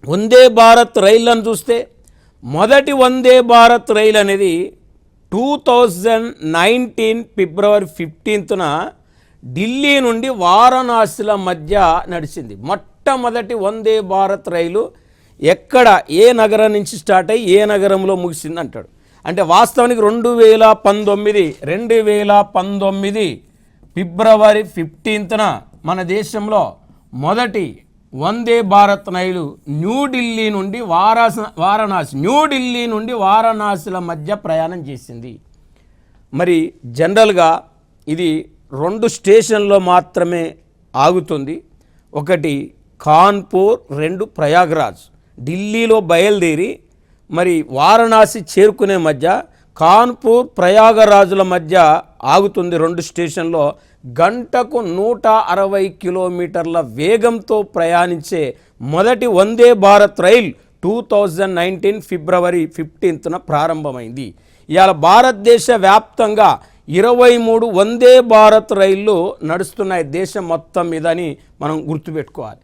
వందే భారత్ రైళ్లను చూస్తే మొదటి వందే భారత్ రైలు అనేది 2019 ఫిబ్రవరి 15న ఢిల్లీ నుండి వారణాసిల మధ్య నడిచింది. మొట్టమొదటి వందే భారత్ రైలు ఎక్కడ ఏ నగరం నుంచి స్టార్ట్ అయ్యి ఏ నగరంలో ముగిసింది అంటాడు. అంటే వాస్తవానికి 2019 ఫిబ్రవరి 15న మన దేశంలో మొదటి వందే భారత్ రైలు న్యూఢిల్లీ నుండి వారణాసిల మధ్య ప్రయాణం చేసింది. మరి జనరల్గా ఇది 2 స్టేషన్లో మాత్రమే ఆగుతుంది. ఒకటి కాన్పూర్, 2 ప్రయాగ్రాజ్. ఢిల్లీలో బయలుదేరి మరి వారణాసి చేరుకునే మధ్య కాన్పూర్ ప్రయాగరాజుల మధ్య ఆగుతుంది 2 స్టేషన్లో. గంటకు 160 కిలోమీటర్ల వేగంతో ప్రయాణించే మొదటి వందే భారత్ రైల్ 2019 ఫిబ్రవరి 15న ప్రారంభమైంది. ఇవాళ భారతదేశ వ్యాప్తంగా 23 వందే భారత్ రైళ్ళు నడుస్తున్నాయి దేశం మొత్తం మీద అని మనం గుర్తుపెట్టుకోవాలి.